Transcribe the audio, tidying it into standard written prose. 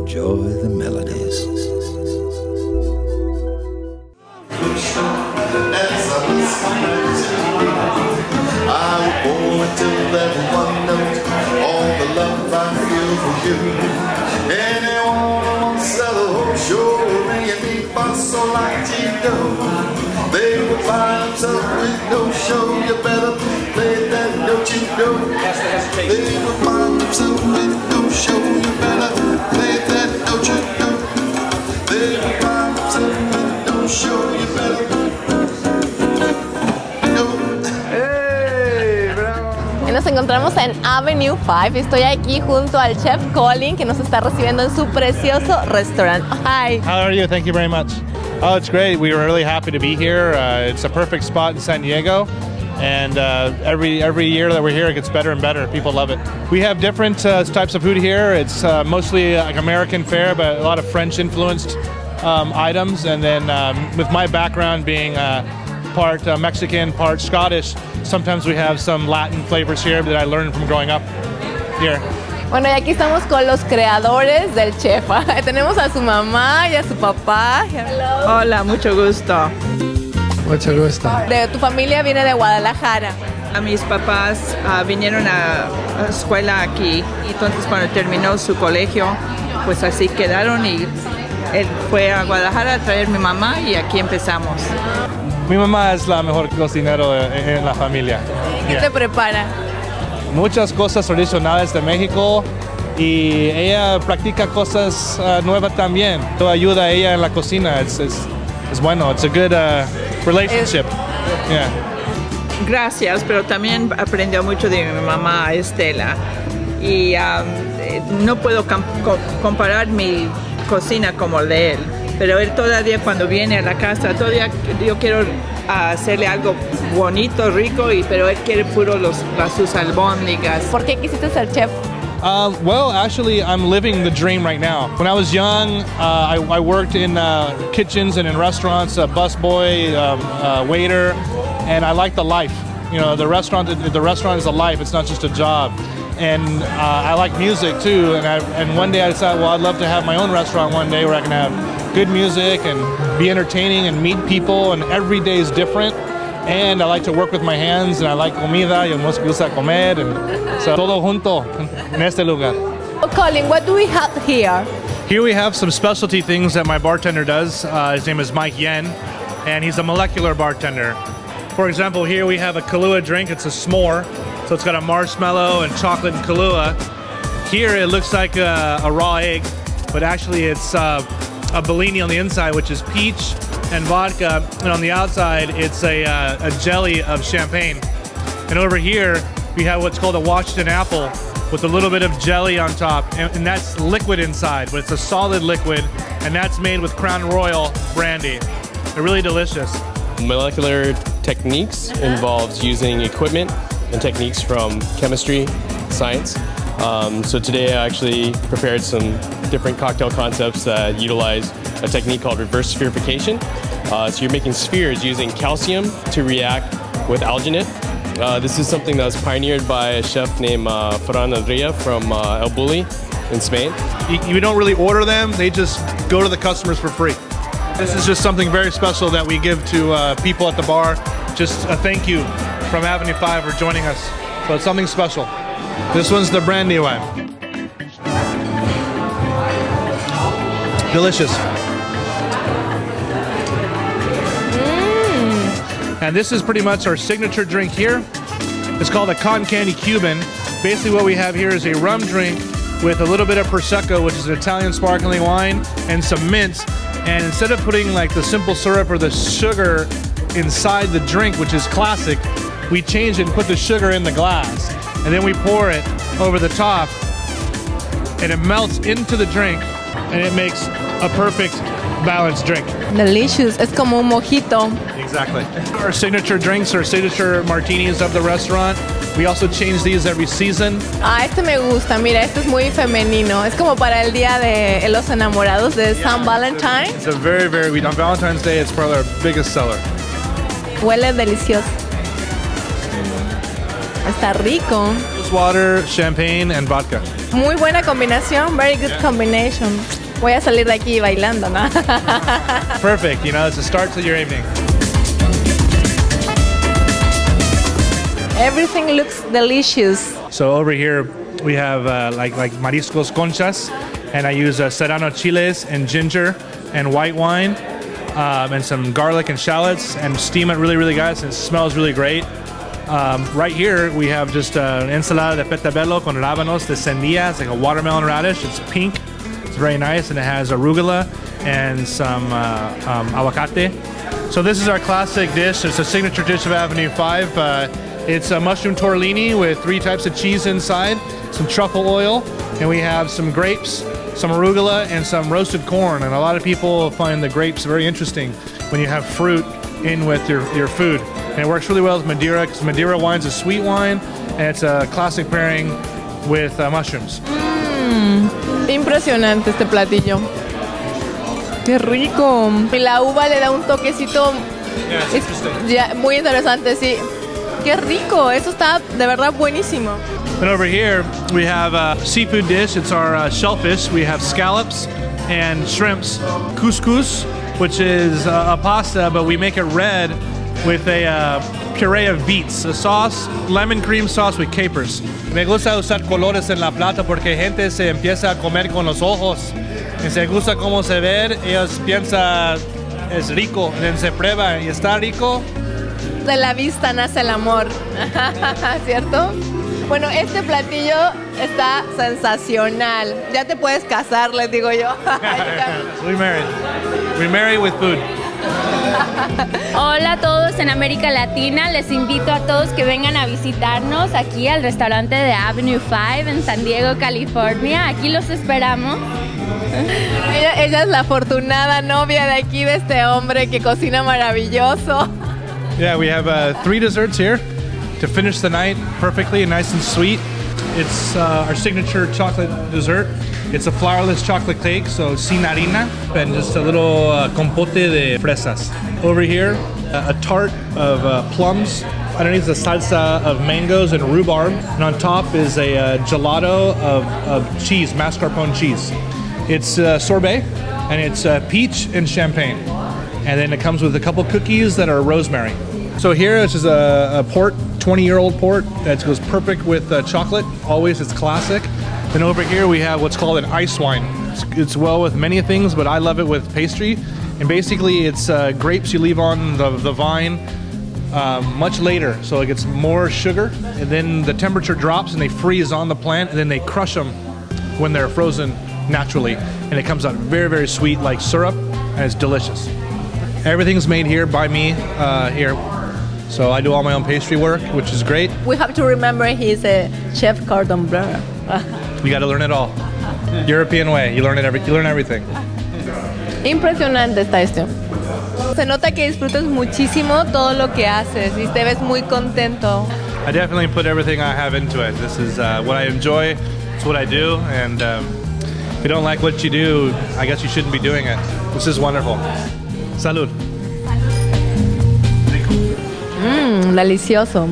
enjoy the melodies. I was born to that one note, all the love I feel for you. Anyone wants the whole show, ringing me basso like Tito. They will find themselves with no show. You better play that, don't you know? They will find themselves with no show. You better play that, don't you know? They will find themselves with no show. You better. Nos encontramos en Avenue 5. Estoy aquí junto al chef Colin, que nos está recibiendo en su precioso restaurante. Hi. How are you? Thank you very much. Oh, it's great. We were really happy to be here. It's a perfect spot in San Diego, and every year that we're here, it gets better and better. People love it. We have different types of food here. It's mostly like American fare, but a lot of French-influenced items. And then with my background being part Mexican, part Scottish, sometimes we have some Latin flavors here that I learned from growing up here. Bueno, y aquí estamos con los creadores del chef. Tenemos a su mamá y a su papá. Hello. Hola, mucho gusto. Mucho gusto. De tu familia viene de Guadalajara. A mis papás vinieron a escuela aquí, y entonces cuando terminó su colegio, pues así quedaron, y él fue a Guadalajara a traer a mi mamá y aquí empezamos. Mi mamá es la mejor cocinero en la familia. ¿Qué te prepara? Muchas cosas tradicionales de México, y ella practica cosas nuevas también. Todo ayuda a ella en la cocina. Es bueno. It's a good relationship. Yeah. Gracias, pero también aprendió mucho de mi mamá Estela, y no puedo comparar mi cocina como la de él. Pero él todavía, cuando viene a la casa, todavía yo quiero hacerle algo bonito, rico, pero él quiere puro sus albóndigas. ¿Por qué quisiste ser chef? Well, actually, I'm living the dream right now. When I was young, I worked in kitchens and in restaurants, busboy, waiter, and I like the life. You know, the restaurant is a life. It's not just a job. And I like music too. And one day I decided, well, I'd love to have my own restaurant one day where I can have good music and be entertaining and meet people, and every day is different. And I like to work with my hands, and I like comida, y me gusta comer, and so todo junto en este lugar. Oh, Colin, what do we have here? Here we have some specialty things that my bartender does. His name is Mike Yen, and he's a molecular bartender. For example, here we have a Kahlua drink. It's a s'more, so it's got a marshmallow and chocolate and Kahlua. Here it looks like a raw egg, but actually it's a Bellini on the inside, which is peach and vodka, and on the outside it's a jelly of champagne. And over here we have what's called a Washington apple with a little bit of jelly on top, and that's liquid inside, but it's a solid liquid, and that's made with Crown Royal brandy. They're really delicious. Molecular techniques involves using equipment and techniques from chemistry, science. So today I actually prepared some different cocktail concepts that utilize a technique called reverse spherification. So you're making spheres using calcium to react with alginate. This is something that was pioneered by a chef named Ferran Adria from El Bulli in Spain. You don't really order them, they just go to the customers for free. This is just something very special that we give to people at the bar. Just a thank you from Avenue 5 for joining us. So it's something special. This one's the brandy one. Delicious. And this is pretty much our signature drink here. It's called a cotton candy Cuban. Basically what we have here is a rum drink with a little bit of Prosecco, which is an Italian sparkling wine, and some mint. And instead of putting like the simple syrup or the sugar inside the drink, which is classic, we change it and put the sugar in the glass. And then we pour it over the top, and it melts into the drink, and it makes a perfect balanced drink. Delicious. Es como un mojito. Exactly. Our signature drinks, our signature martinis of the restaurant. We also change these every season. Este me gusta. Mira, este es muy femenino. Es como para el día de los enamorados de San Valentine. It's a very, on Valentine's Day, it's probably our biggest seller. Huele delicioso. Está rico. Rose water, champagne, and vodka. Muy buena combinación, very good combination. Voy a salir de aquí bailando, ¿no? Perfect, you know, it's a start to your evening. Everything looks delicious. So over here we have like mariscos conchas, and I use serrano chiles and ginger and white wine and some garlic and shallots and steam it really, really, guys. And it smells really great. Right here we have just ensalada de petabello con rábanos de sandía. It's like a watermelon radish. It's pink. It's very nice, and it has arugula and some aguacate. So this is our classic dish. It's a signature dish of Avenue 5. It's a mushroom tortellini with 3 types of cheese inside, some truffle oil, and we have some grapes, some arugula, and some roasted corn. And a lot of people find the grapes very interesting when you have fruit in with your food. And it works really well with Madeira, because Madeira wine's a sweet wine, and it's a classic pairing with mushrooms. Impresionante este platillo. ¡Qué rico! Y la uva le da un toquecito muy interesante, sí. ¡Qué rico! Eso está de verdad buenísimo. And over here we have a seafood dish. It's our shellfish. We have scallops and shrimps. Couscous, which is a pasta, but we make it red with a puree of beets. A sauce, lemon cream sauce with capers. Me gusta usar colores en la plata porque gente se empieza a comer con los ojos. Y se gusta cómo se ve, ellos piensan es rico. Y se prueba y está rico. De la vista nace el amor, ¿cierto? Bueno, este platillo está sensacional. Ya te puedes casar, les digo yo. We married. We marry with food. Hola a todos en América Latina, les invito a todos que vengan a visitarnos aquí al restaurante de Avenue 5 en San Diego, California. Aquí los esperamos. Ella es la afortunada novia de aquí, de este hombre que cocina maravilloso. Yeah, we have 3 desserts here to finish the night perfectly and nice and sweet. It's our signature chocolate dessert. It's a flourless chocolate cake, so sin harina, and just a little compote de fresas. Over here, a tart of plums. Underneath the salsa of mangoes and rhubarb. And on top is a gelato of cheese, mascarpone cheese. It's sorbet, and it's peach and champagne. And then it comes with a couple cookies that are rosemary. So here, this is a port, 20-year-old port that goes perfect with chocolate. Always, it's classic. Then over here we have what's called an ice wine. It's well with many things, but I love it with pastry. And basically, it's grapes you leave on the vine much later, so it gets more sugar. And then the temperature drops, and they freeze on the plant, and then they crush them when they're frozen naturally. And it comes out very, very sweet, like syrup, and it's delicious. Everything's made here by me here. So I do all my own pastry work, which is great. We have to remember he's a chef Cordon Bleu. You got to learn it all. European way. You learn everything. Impresionante está esto. Se nota que disfrutas muchísimo todo lo que haces y te ves muy contento. I definitely put everything I have into it. This is what I enjoy. It's what I do. And if you don't like what you do, I guess you shouldn't be doing it. This is wonderful. Salud. Delicioso.